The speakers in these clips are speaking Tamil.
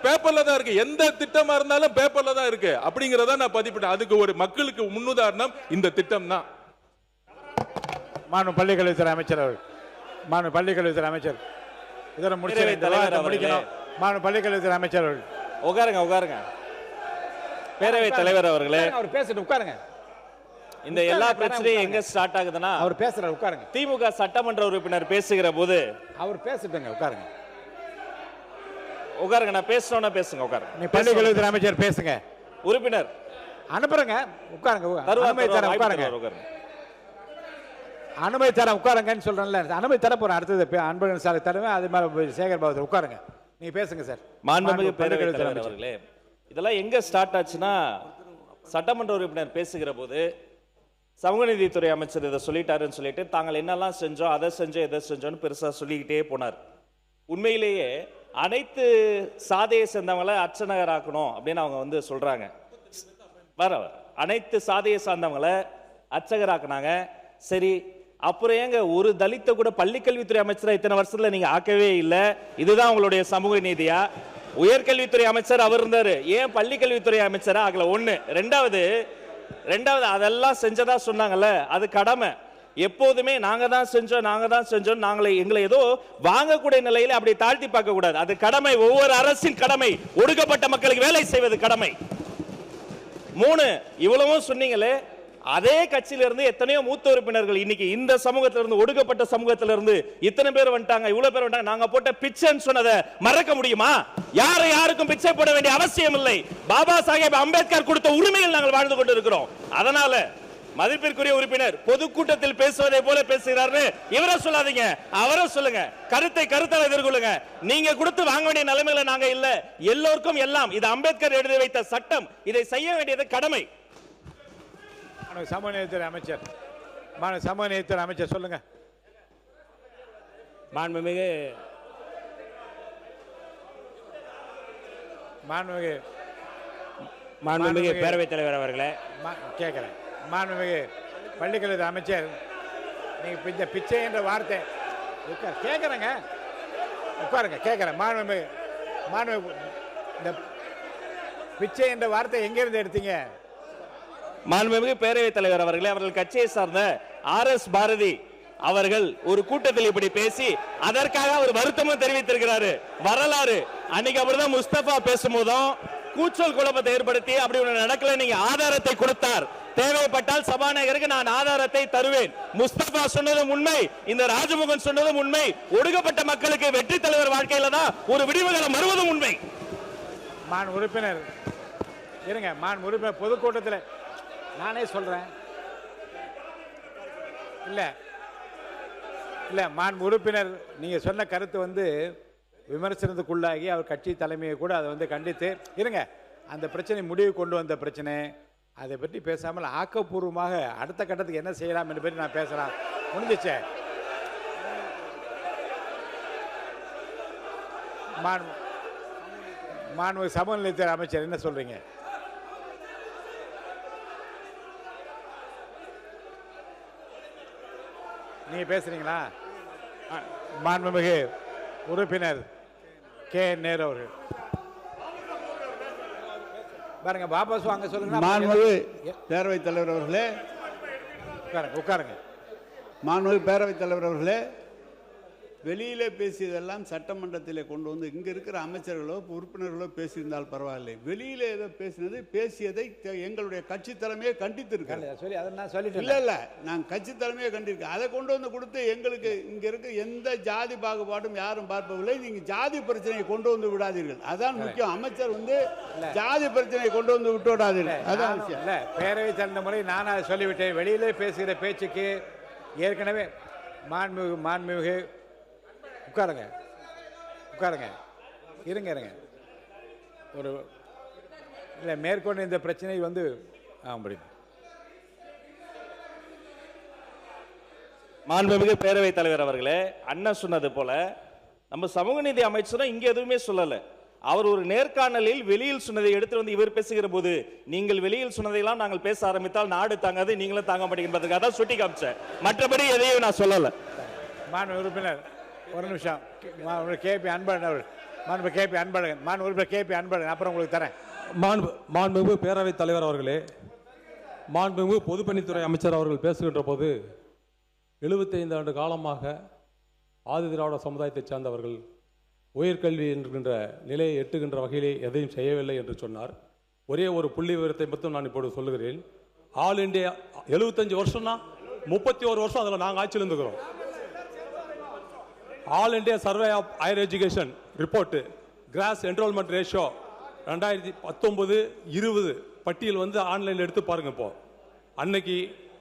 பேப்பர்ல தான் இருக்கு. எந்த திட்டமா இருந்தாலும் பேப்பர்ல தான் இருக்கு. அப்படிங்கறத நான் பதிப்பிட்டேன். அதுக்கு ஒரு மக்களுக்கு முன்னுதாரணம் இந்த திட்டம் தான். மாண்பு பள்ளிக்கல்வித்துறை அமைச்சர் அவர்கள், மாண்பு பள்ளிக்கல்வித்துறை அமைச்சர் இதெல்லாம் முடிக்கணும். மாண்பு பள்ளிக்கல்வித்துறை அமைச்சர் அவர்கள் உட்காருங்க. பேரவைத் தலைவர் அவர்களே, அவர் பேசிட்டு உட்காருங்க. இந்த எல்லா பிரச்சனையும் எங்க ஸ்டார்ட் ஆகுதுன்னா, அவர் பேசுறாரு, உட்காருங்க. திமுக சட்டமன்ற உறுப்பினர் பேசுகிற போது அவர் பேசிட்டுங்க, உட்காருங்க. நான் பேசணும்னா பேசுங்க. உட்காருங்க. நீ பள்ளிக்கல்வித்துறை அமைச்சர் பேசுங்க. உறுப்பினர் அனுப்புறங்க, உட்காருங்க. உட்காருங்க. அனுமதி தர உட்காருங்கன்னு சொல்றேன்ல, அனுமதி தர போறேன். அடுத்தது அன்பழகன் சார் தருவேன். அது மேல சேகர் பாபு உட்காருங்க. நீங்க பேசுங்க சார். மாண்புமிகு பேரவைத் தலைவர் அவர்களே, இதெல்லாம் எங்க ஸ்டார்ட் ஆச்சுன்னா, சட்டமன்ற உறுப்பினர் பேசுகிற போது சமூக நீதித்துறை அமைச்சர் இதை சொல்லிட்டாருன்னு சொல்லிட்டு தாங்கள் என்னெல்லாம் செஞ்சோம், அதை செஞ்சோம், எதை செஞ்சோன்னு பெருசா சொல்லிக்கிட்டே போனார். உண்மையிலேயே அனைத்து சாதியை சேர்ந்தவங்களை அர்ச்சனகர் ஆக்கணும் அப்படின்னு அவங்க சொல்றாங்க. அனைத்து சாதியை சார்ந்தவங்களை அர்ச்சகராக்குனாங்க. சரி, அப்புறம் ஏங்க ஒரு தலித்த கூட பள்ளிக்கல்வித்துறை அமைச்சரா இத்தனை வருஷத்துல நீங்க ஆக்கவே இல்லை? இதுதான் உங்களுடைய சமூக நீதியா? உயர்கல்வித்துறை அமைச்சர் அவர் இருந்தாரு, ஏன் பள்ளிக்கல்வித்துறை அமைச்சரா ஆகல? ஒண்ணு. ரெண்டாவது அதெல்லாம் செஞ்சதா சொன்னாங்கல்ல, அது கடமை. எப்போதுமே நாங்க தான் செஞ்சோம் எங்களை ஏதோ வாங்கக்கூடிய நிலையில அப்படி தாழ்த்தி பார்க்க கூடாது. அது கடமை, ஒவ்வொரு அரசின் கடமை. ஒடுக்கப்பட்ட மக்களுக்கு வேலை செய்வது கடமை. 3, இவ்வளவும் சொன்னீங்களே, அதே கட்சியில இருந்து எத்தனையோ மூத்த உறுப்பினர்கள் இன்னைக்கு இந்த சமூகத்தில இருந்து, ஒடுக்கப்பட்ட சமூகத்தில இருந்து இத்தனை பேர் வந்துட்டாங்க, இவ்வளவு பேர் வந்துட்டாங்க. நாங்க போட்ட பிச்சைன்னு சொன்னதை மறக்க முடியுமா? யாருக்கும் பிச்சை போட வேண்டிய அவசியம் இல்லை. பாபா சாஹேப் அம்பேத்கர் கொடுத்த உரிமையில் நாங்கள் வாழ்ந்து கொண்டு இருக்கிறோம். அதனால மதிப்பிற்குரிய உறுப்பினர் பொதுக்கூட்டத்தில் பேசுவதை போல பேசுகிறார்னு இவரை சொல்லாதீங்க, அவரை சொல்லுங்க. கருத்தால் எதிர்கொள்ளுங்க. நீங்க கொடுத்து வாங்க வேண்டிய நிலைமையில நாங்க இல்ல. எல்லோருக்கும் எல்லாம். இது அம்பேத்கர் எழுதி வைத்த சட்டம். இதை செய்ய வேண்டியது கடமை. சமூக நீதித்துறை அமைச்சர் சொல்லுங்க. மாண்புமிகு பேரவைத் தலைவர் அவர்களே, கேட்கிறேன். மாண்புமிகு பள்ளிக்கல்வித்துறை அமைச்சர், நீங்க இந்த பிச்சை என்ற வார்த்தை கேட்கிறேங்க, உட்காருங்க. கேட்கிறேன். மாண்புமிகு இந்த பிச்சை என்ற வார்த்தை எங்கிருந்து எடுத்தீங்க? மாண்புமிகு பேரவைத் தலைவர் அவர்களே, அவர்கள் கட்சியை சார்ந்த RS பாரதி அவர்கள் ஒரு கூட்டத்தில் இப்படி பேசி அதற்காக அவர் வருத்தமும் தெரிவித்திருக்கிறாரு. வரலாறு அன்னைக்கு அப்படிதான் முஸ்தபா பேசும்போதும் கூச்சல் குழப்பத்தை ஏற்படுத்தி அப்படி ஒன்று நடக்கல, நீங்க ஆதாரத்தை கொடுத்தார். தேவைப்பட்டால் சபாநாயகருக்கு நான் ஆதாரத்தை தருவேன். முஸ்தபா சொன்னதும் உண்மை, இந்த ராஜமுகன் சொன்னதும் உண்மை. ஒடுக்கப்பட்ட மக்களுக்கு வெற்றி தலைவர் வாழ்க்கையில தான் ஒரு விடிவுகாலம் வருவதும் உண்மை. மான் உறுப்பினர் இருங்க. மான் உறுப்பினர் பொதுக்கூட்டத்தில் நானே சொல்றேன். இல்ல மாண்பு உறுப்பினர், நீங்க சொன்ன கருத்து விமர்சனத்துக்குள்ளாகி அவர் கட்சி தலைமையை கூட அதை கண்டித்து இருங்க. அந்த பிரச்சனை முடிவு கொண்டு வந்த பிரச்சனை, அதை பற்றி பேசாமல் ஆக்கப்பூர்வமாக அடுத்த கட்டத்துக்கு என்ன செய்யலாம் என்று பற்றி நான் பேசலாம். முடிஞ்சிச்சே. மாண்பு சமூக நீதித்துறை அமைச்சர் என்ன சொல்றீங்க? நீங்க பேசுறீங்களா? மாண்புமிகு உறுப்பினர் KN நேரு அவர்கள் பாருங்க. வாபஸ் வாங்க சொல்லுங்க. மாண்புமிகு பேரவைத் தலைவர் அவர்களே, உட்காருங்க. மாண்புமிகு பேரவைத் தலைவர் அவர்களே, வெளியிலே பேசியதெல்லாம் சட்டமன்றத்தில் கொண்டு வந்து இங்க இருக்கிற அமைச்சர்களோ உறுப்பினர்களோ பேசியிருந்தால் பரவாயில்லை. வெளியில ஏதோ பேசியதை எங்களுடைய கட்சி தலைமையை கண்டித்திருக்காங்க. இல்ல நான் கட்சி தலைமையை கண்டிருக்கேன். அதை கொண்டு வந்து கொடுத்து எங்களுக்கு இங்க இருக்க எந்த ஜாதி பாகுபாடும் யாரும் பார்ப்பதில்லை. நீங்க ஜாதி பிரச்சனையை கொண்டு வந்து விடாதீர்கள். அதான் முக்கியம். அமைச்சர் ஜாதி பிரச்சனையை கொண்டு வந்து விட்டு விடாதீர்கள். அதான் விஷயம். இல்ல, பேரவை தந்த முறை நான் அதை சொல்லிவிட்டேன். வெளியிலே பேசுகிற பேச்சுக்கு ஏற்கனவே மாண்புமிகு உட்காருங்க. இருங்க. ஒரு இல்லை, மேற்கொண்டு இந்த பிரச்சனை மாண்புமிகு பேரவைத் தலைவர் அவர்களே, அண்ணன் சொன்னது போல நம்ம சமூக நீதி அமைச்சரும் இங்க எதுவுமே சொல்லல. அவர் ஒரு நேர்காணலில் வெளியில் சொன்னதை எடுத்து இவர் பேசுகிற போது, நீங்கள் வெளியில் சொன்னதையெல்லாம் நாங்கள் பேச ஆரம்பித்தால் நாடு தாங்காது, நீங்களும் தாங்க மாட்டேங்கிறதுக்காக தான் சுட்டி காமிச்சேன். மற்றபடி எதையும் நான் சொல்லல. மாண்பு உறுப்பினர் ஒரு நிமிஷம். KP அன்பழகன் அவர்கள் மாண்பு கேபி அன்பழகன், மாண்பு கேபி அன்பழகன், அப்புறம் உங்களுக்கு தரேன். மாண்புமிகு பேரவைத் தலைவர் அவர்களே, மாண்புமிகு பொதுப்பணித்துறை அமைச்சர் அவர்கள் பேசுகின்ற போது 75 ஆண்டு காலமாக ஆதி திராவிட சமுதாயத்தைச் சார்ந்தவர்கள் உயர்கல்வி என்கின்ற நிலையை எட்டுகின்ற வகையிலே எதையும் செய்யவில்லை என்று சொன்னார். ஒரே ஒரு புள்ளி விவரத்தை மட்டும் நான் இப்போது சொல்லுகிறேன். ஆல் இண்டியா 75 வருஷம்னா 31 வருஷம் அதில் நாங்கள் ஆட்சியில் இருந்துக்கிறோம். All India survey of higher education report gross enrolment ratio 2019-20 பட்டியல் வந்து ஆன்லைனில் எடுத்து பாருங்க. இப்போ அன்னைக்கு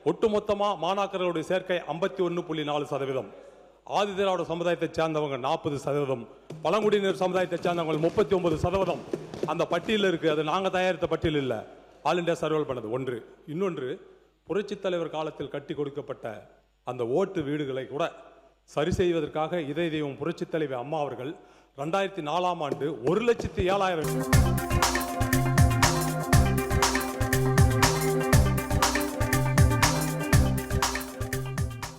ஒட்டுமொத்தமாக மாணாக்கர்களுடைய சேர்க்கை 51.4%, ஆதி திராவிட சமுதாயத்தை சேர்ந்தவங்க 40%, பழங்குடியினர் சமுதாயத்தை சேர்ந்தவங்க 39%. அந்த பட்டியலில் இருக்குது. அது நாங்கள் தயாரித்த பட்டியல் இல்லை, ஆல் இண்டியா சர்வே பண்ணது. ஒன்று. இன்னொன்று, புரட்சித் தலைவர் காலத்தில் கட்டி கொடுக்கப்பட்ட அந்த ஓட்டு வீடுகளை கூட சரி செய்வதற்காக இதய தெய்வம் புரட்சித் தலைவர் அம்மா அவர்கள் 2004ஆம் ஆண்டு 1,07,000